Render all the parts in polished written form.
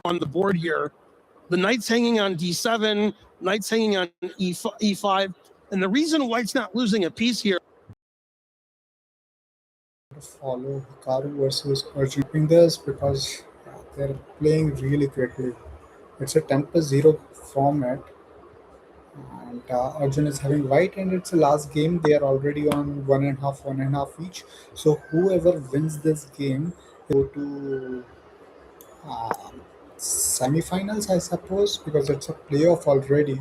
on the board here. The knight's hanging on d7, knight's hanging on e5, and the reason white's not losing a piece here. Follow Hikaru versus Arjun in this because they're playing really quickly. It's a 10+0 format, and Arjun is having white, and it's the last game. They are already on 1.5 each. So whoever wins this game go to semifinals, I suppose, because it's a playoff already.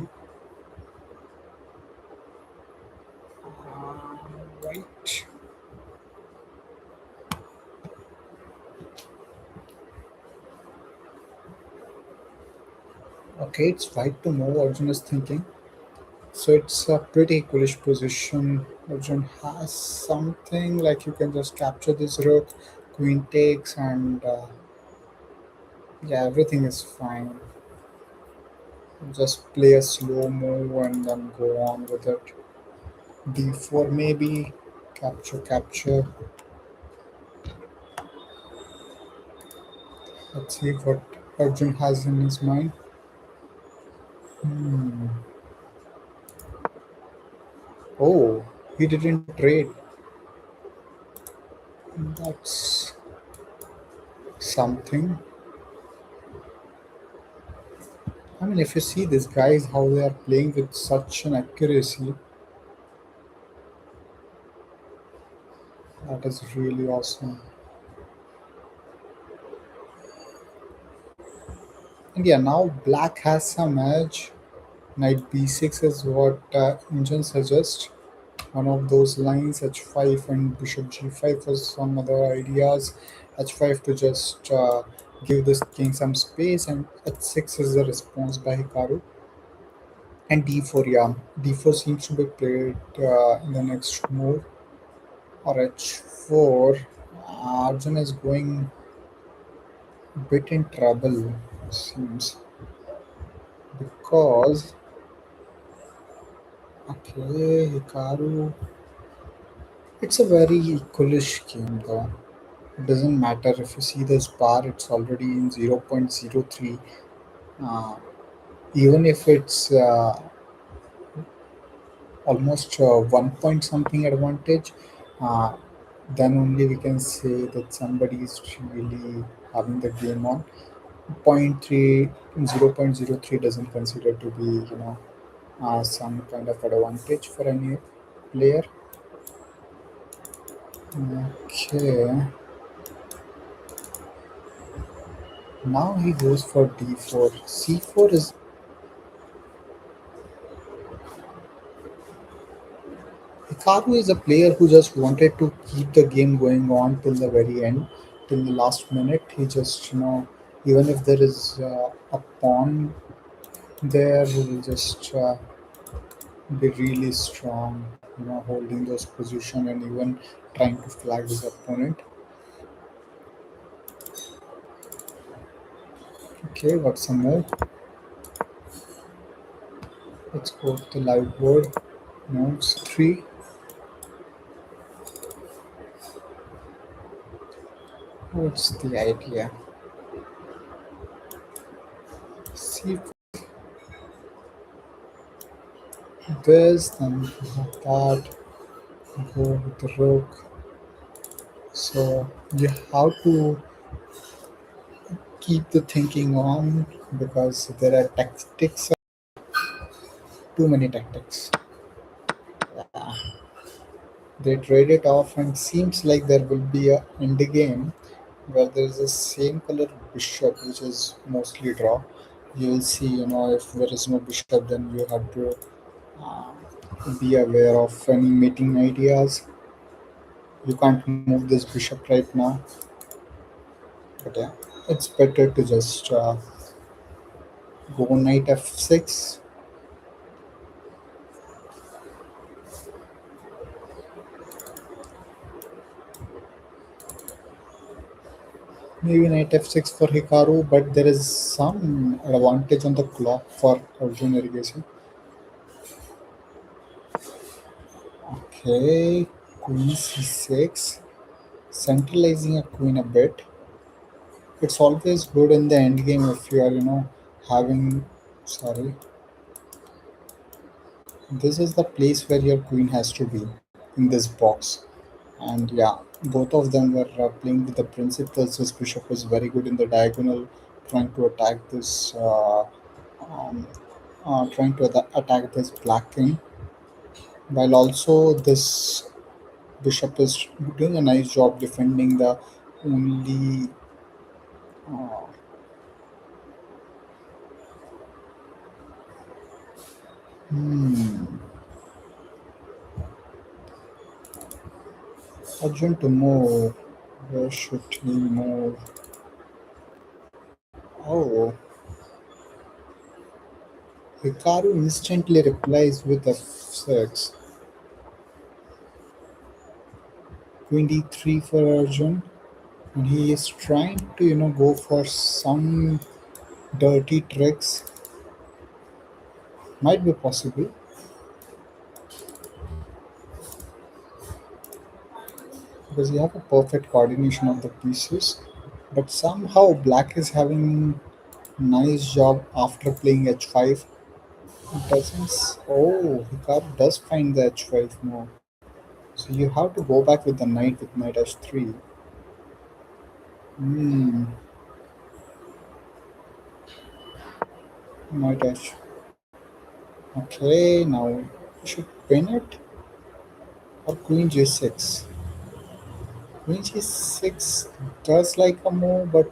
Right. Okay, it's white to move. Arjun is thinking. So it's a pretty equalish position. Arjun has something like you can just capture this rook, queen takes, and yeah, everything is fine. Just play a slow move and then go on with it. d4 maybe, capture, capture. Let's see what Arjun has in his mind. Oh, he didn't trade. That's something. I mean, if you see these guys, how they are playing with such an accuracy, that is really awesome. And yeah, now black has some edge. Knight b6 is what engine suggests. One of those lines, h5 and bishop g5 for some other ideas. h5 to just give this king some space, and h6 is the response by Hikaru. And d4, yeah, d4 seems to be played in the next move. Or h4, Arjun is going a bit in trouble, seems, because okay, Hikaru. It's a very equalish game though. It doesn't matter if you see this bar; it's already in 0.03. Uh, Even if it's almost 1 point something advantage, uh, then only we can say that somebody is really having the game on. Point 0.3, 0.03 doesn't consider to be some kind of advantage for any player. Okay, now he goes for d4. c4 is Hikaru is a player who just wanted to keep the game going on till the very end, till the last minute. He just even if there is a pawn there, he will just be really strong, holding those position and even trying to flag his opponent. Okay, what's a move? Let's go to the live board. Moves 3. What's the idea? See this, then that. Go with the rook. So you have to keep the thinking on because there are tactics, too many tactics. Yeah. They trade it off, and seems like there will be a end game where there is the same color bishop, which is mostly draw. You will see, if there is no bishop, then you have to uh, be aware of any mating ideas. You can't move this bishop right now, but yeah, it's better to just go knight f6. Maybe knight f6 for Hikaru, but there is some advantage on the clock for Arjun irrigation. Okay, queen c6, centralizing a queen a bit. It's always good in the end game if you are, having. Sorry, this is the place where your queen has to be in this box. And yeah, both of them were playing with the principles. This bishop is very good in the diagonal, trying to attack this. Um, Trying to attack this black king, while also this bishop is doing a nice job defending the only. Uh, hmm, Arjun to move. Where should he move? Oh, Hikaru instantly replies with f6. Queen d3 for Arjun. And he is trying to, go for some dirty tricks. Might be possible because you have a perfect coordination of the pieces. But somehow black is having nice job after playing h5. It doesn't. Oh, Hikaru does find the h5 move. So you have to go back with the knight with knight h3. Hmm. Knight h. Okay, now you should pin it or queen g6. Queen g6 does like a move, but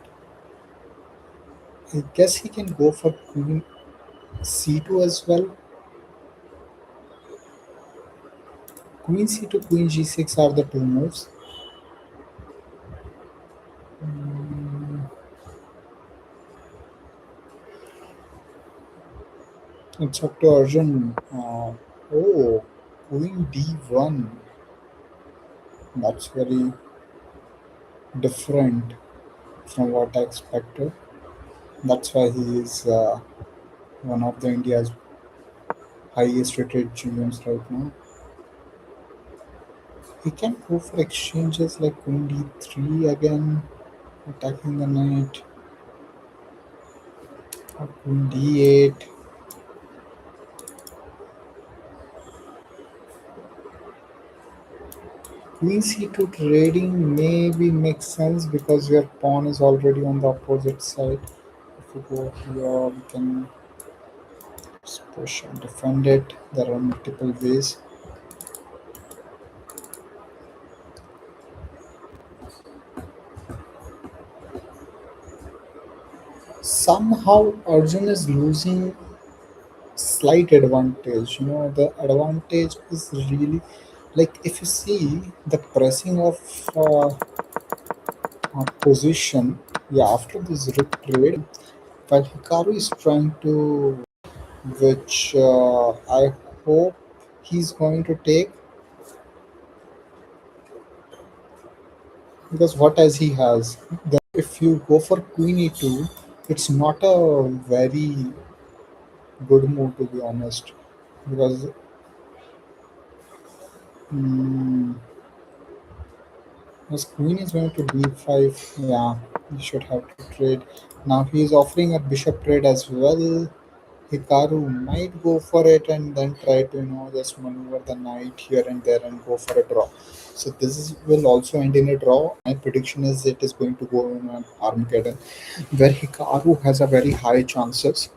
I guess he can go for queen c2 as well. Queen c2, queen g6 are the two moves. Mm, it's up to Arjun. Oh, queen d1. That's very different from what I expected. That's why he is one of the India's highest rated GMs right now. He can go for exchanges like queen d3 again, attacking the knight, or queen d8. Queen c2 trading maybe makes sense because your pawn is already on the opposite side. If we go here, we can just push and defend it. There are multiple ways. Somehow Arjun is losing slight advantage. The advantage is really like if you see the pressing of position. Yeah, after this rook trade, while Hikaru is trying to, which I hope he's going to take because what as he has. Then if you go for queen e2, it's not a very good move to be honest because mm, his queen is going to b5. Yeah, he should have to trade. Now he is offering a bishop trade as well. Hikaru might go for it and then try to just maneuver the knight here and there and go for a draw. So this will also end in a draw. My prediction is it is going to go in an Armageddon, where Hikaru has a very high chances.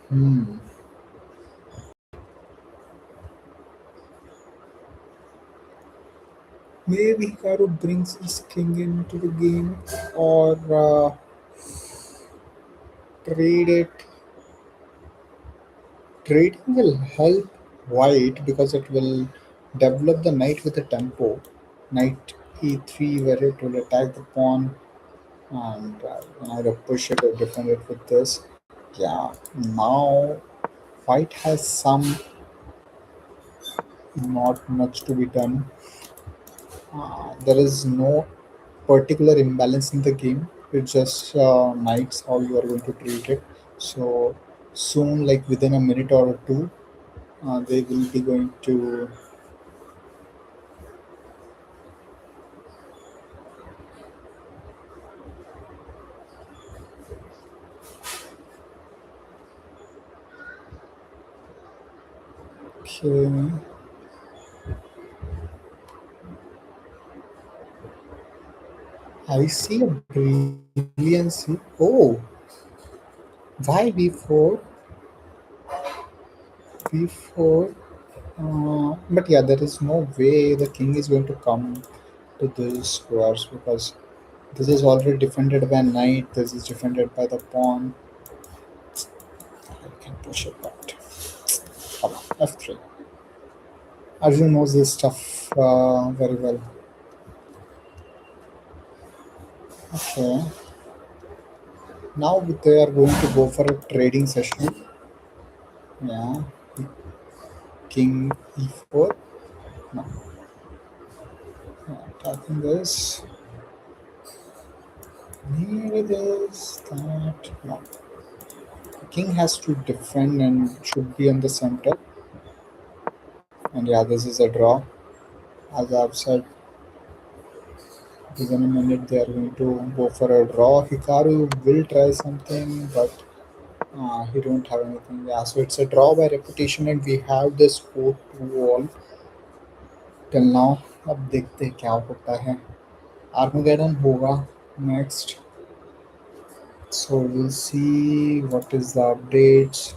Hmm. Maybe Hikaru brings his king into the game or trade it. Trading will help white because it will develop the knight with a tempo. Knight e3 where it will attack the pawn and either push it or defend it with this. Yeah, now white has some not much to be done. There is no particular imbalance in the game. It's just knights how you are going to treat it. So soon, like within a minute or two, they will be going to. Okay. I see a brilliancy. Oh, why b4? b4. But yeah, there is no way the king is going to come to these squares because this is already defended by knight. This is defended by the pawn. I can push it, but come on, f3. Arjun knows this stuff very well. Okay. Now they are going to go for a trading session. Yeah. King e4. No. Attacking this. Maybe this, that. No. The king has to defend and should be on the center. And yeah, this is a draw. As I've said, within a minute they are going to go for a draw. Hikaru will try something, but he don't have anything. Yeah, so it's a draw by repetition, and we have the score 2-all till now. अब देखते हैं क्या होता है. Armagadon होगा next. So we'll see what is the updates.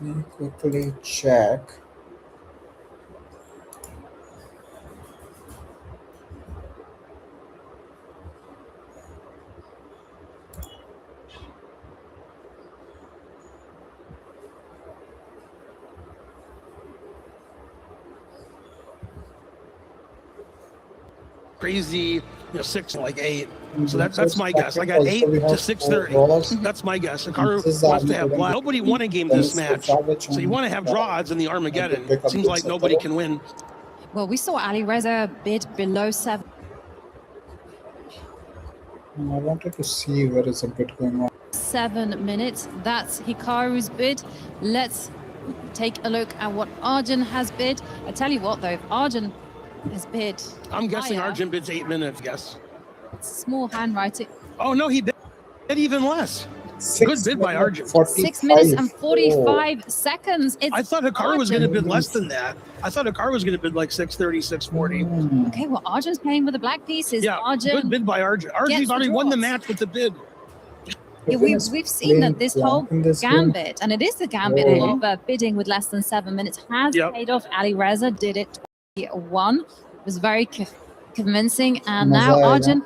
Let me quickly check. Crazy, 6 like 8. So that's my guess. I got 8 to 630. That's my guess. Hikaru wants to have black. Nobody won a game this match, so you want to have draw odds in the Armageddon. Seems like nobody can win. Well, we saw Ali Reza bid below 7. I wanted to see where is a bit going on. 7 minutes. That's Hikaru's bid. Let's take a look at what Arjun has bid. I tell you what, though, if Arjun has bid, I'm guessing higher, Arjun bids 8 minutes. Guess. small handwriting. Oh no, he bid even less. Good bid by Arjun. 6 minutes and 45 seconds. I thought Hikaru was going to bid less than that. I thought Hikaru was going to bid like 630, 640. Okay, well, Arjun's playing with the black pieces. Yeah, Arjun, good bid by Arjun. Arjun's already won the match with the bid. yeah, we've seen that this whole gambit, and it is the gambit of bidding with less than 7 minutes, has paid off. Ali Reza did it 21. It was very convincing. And now Arjun,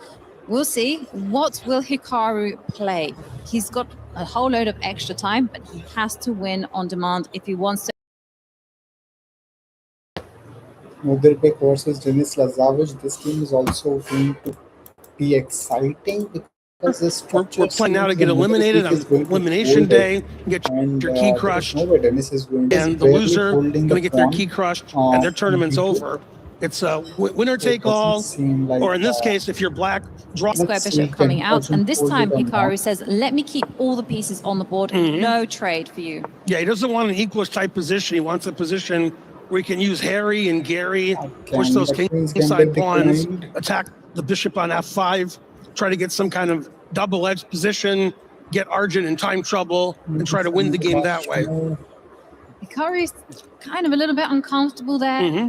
we'll see. What will Hikaru play? He's got a whole load of extra time, but he has to win on demand if he wants to. Nodelbek versus Denis Lazavich. This game is also going to be exciting because this we're playing now to get eliminated on elimination day, get your key crushed, no way Denis is going to and the loser going to get their key crushed, and their tournament's over. It's a winner take all, or in this case, if you're black, draw. Square bishop coming out, and this time Hikaru says, let me keep all the pieces on the board, no trade for you. Yeah, he doesn't want an equalish type position. He wants a position where he can use Harry and Gary, push those kingside pawns, attack the bishop on f5, try to get some kind of double-edged position, get Arjun in time trouble, and try to win the game that way. Hikaru is kind of a little bit uncomfortable there.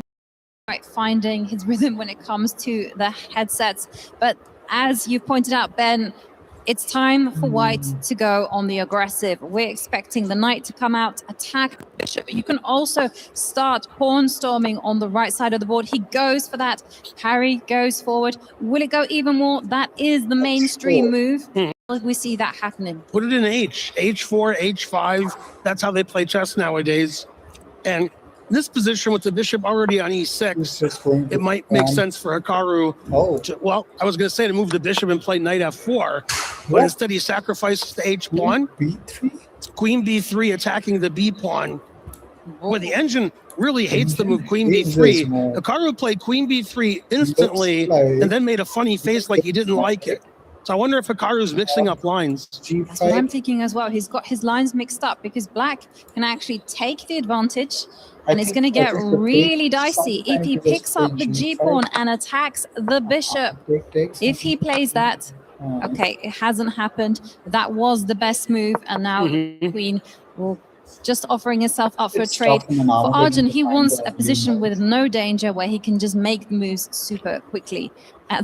Right, finding his rhythm when it comes to the headsets. But as you pointed out, Ben, it's time for white to go on the aggressive. We're expecting the knight to come out, attack the bishop. You can also start pawn storming on the right side of the board. He goes for that. Harry goes forward. Will it go even more? That is the mainstream move. We see that happening. Put it in H4, H5. That's how they play chess nowadays. And this position with the bishop already on E6, it might make sense for Hikaru. Well, I was going to say to move the bishop and play knight F4, but instead he sacrifices the H pawn. B3? Queen B3 attacking the B pawn. Well, the engine really hates the move Queen B3. Hikaru played Queen B3 instantly and then made a funny face like he didn't like it. So I wonder if Hikaru's mixing up lines. That's what I'm thinking as well. He's got his lines mixed up because black can actually take the advantage, and it's going to get really dicey if he picks up the G-pawn and attacks the bishop. If he plays that, okay, it hasn't happened. That was the best move, and now Queen will just offering himself up for a It's trade. tough in an For Armagadon Arjun, to he find wants the a position green with no danger where he can just make moves super quickly.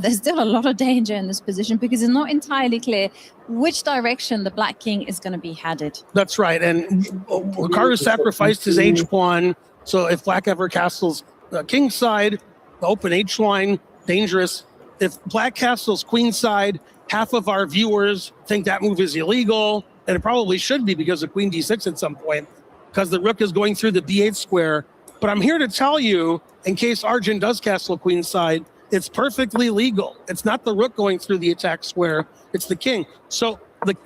There's still a lot of danger in this position because it's not entirely clear which direction the Black King is going to be headed. That's right. And Hikaru sacrificed his H pawn. So if Black ever castles King side, the open H line, dangerous. If Black castles Queen side, half of our viewers think that move is illegal. And it probably should be because of Queen D6 at some point, because the rook is going through the B8 square. But I'm here to tell you, in case Arjun does castle Queen side, it's perfectly legal. It's not the rook going through the attack square, it's the king. So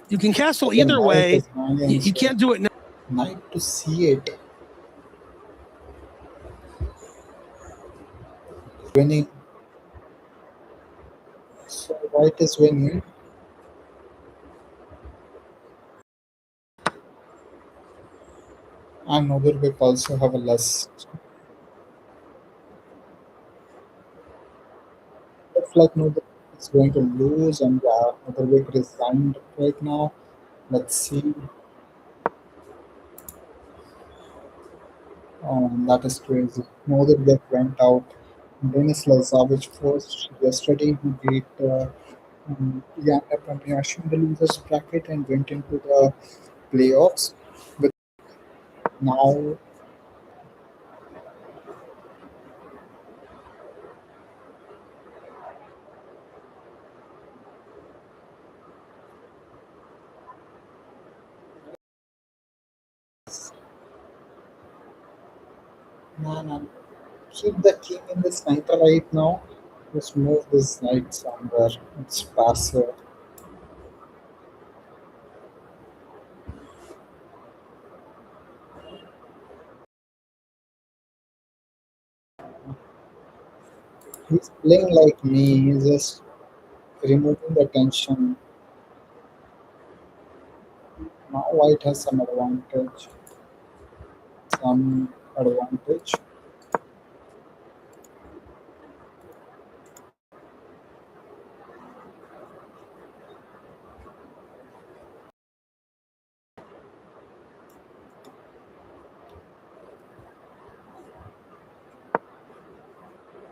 you can castle either way. You can't do it now. Knight to C8. Winning. So white is winning. And Nobilbek also have a less. Looks like Nobilbek is going to lose, and Nobilbek resigned right now. Let's see. Oh, that is crazy. Nobilbek went out. Denis Lazarevich first yesterday, who beat Yanda Pramayashi in the losers bracket and went into the playoffs. But now, man, keep the king in the center right now. Just move this knight somewhere. It's passive. He's playing like me. He's just removing the tension. Now white has some advantage. Some advantage.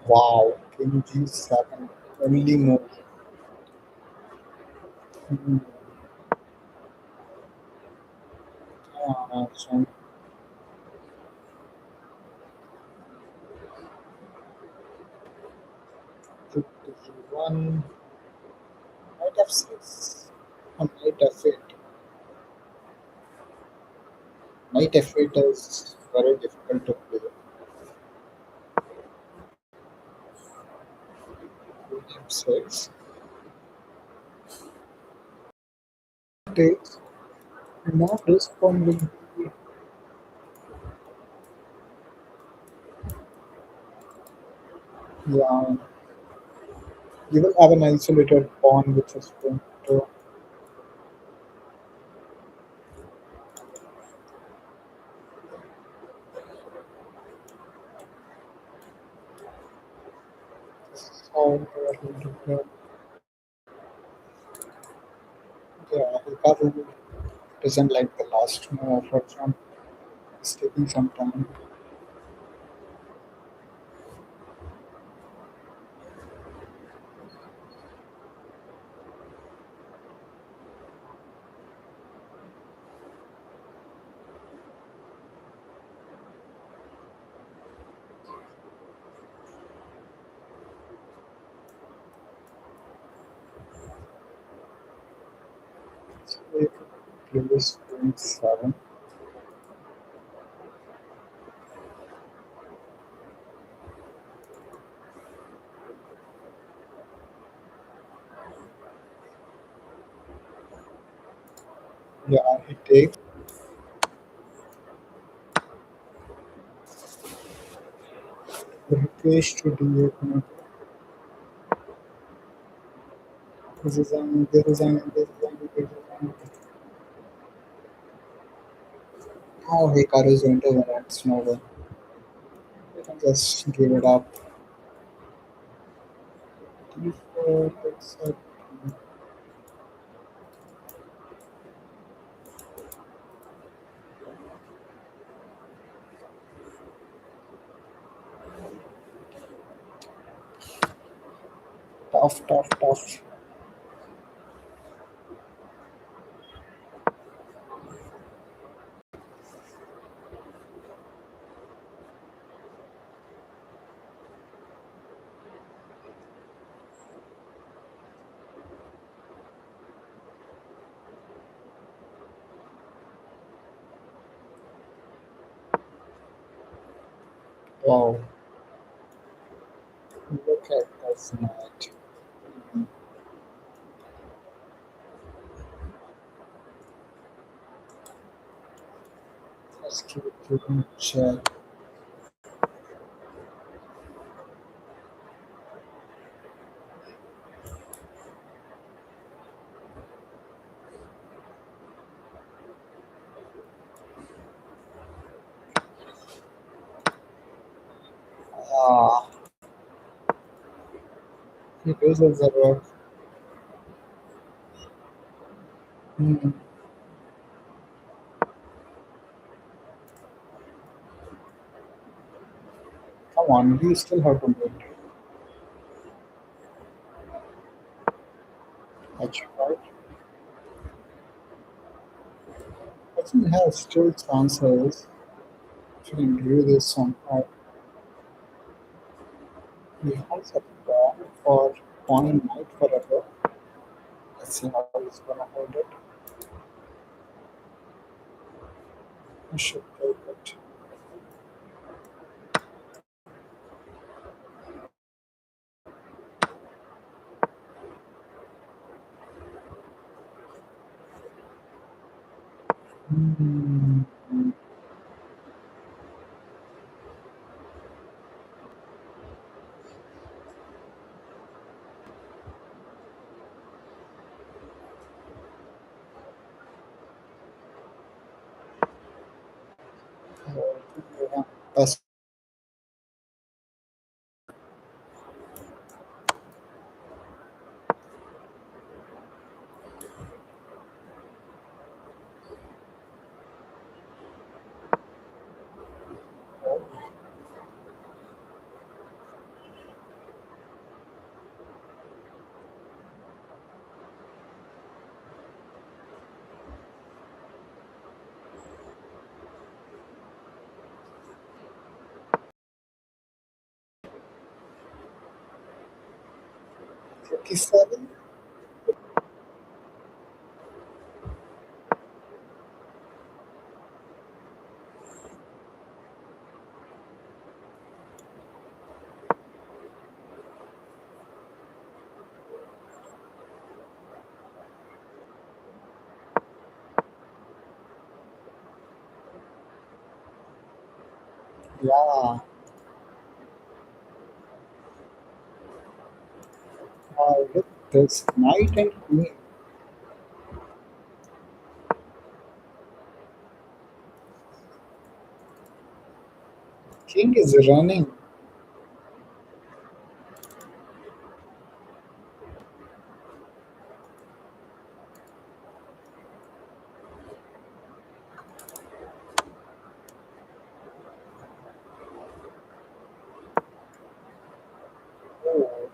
Wow, king g7. Only move. Hmm. So one knight f6. Knight f8. Knight f8 is very difficult to play. Queen f6. Takes. Not responding. Yeah, you will have an isolated pawn which is going to. How they are going to play. Yeah, Hikaru doesn't like the last move of Arjun. It's taking some time. So if previous 27. Yeah, he takes. The request to do it. This is an, this is an, this is an, this is an. Oh, Hikaru is going to win it. It's no way. You can just give it up. D4 takes it. Tough, tough, tough. Wow. Look at this night. Let's keep it in check. Ah, he loses the rook. Hmm. Come on, we still have to wait. H5. Arjun has still chances to do this on how he has a plan for pawn knight for a rook. Let's see how he's gonna hold it. I should take it. Hmm. Yeah, that's Fifty-seven. Yeah. Look, this knight and queen. King is running. Oh,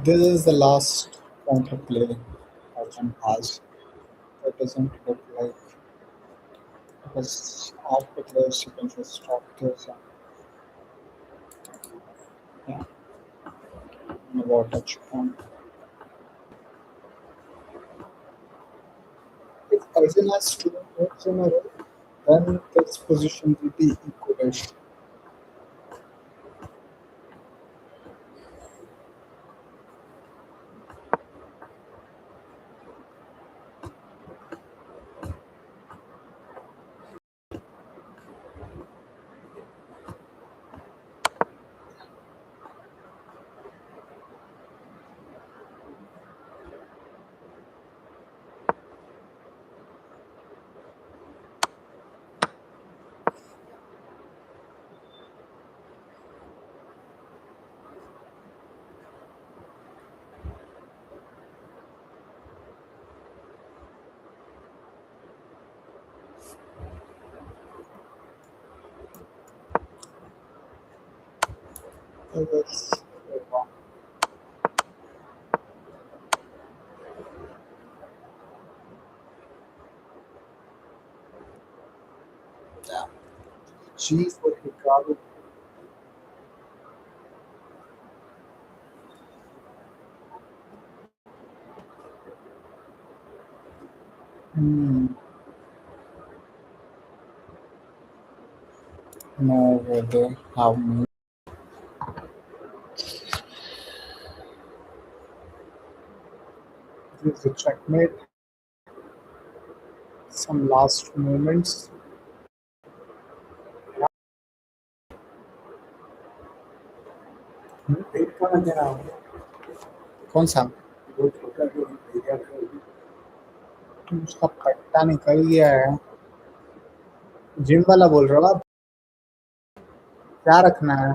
this is the last counterplay Arjun has. That doesn't look like because after this you can just stop this and yeah, about touch point. If Arjun has two moves in a row, then this position will be equalish. G for Hikaru. No, whether how many. This is a checkmate. Some last moments. कौन सा उसका पट्टा निकल गया है gym वाला बोल रहा हो आप क्या रखना है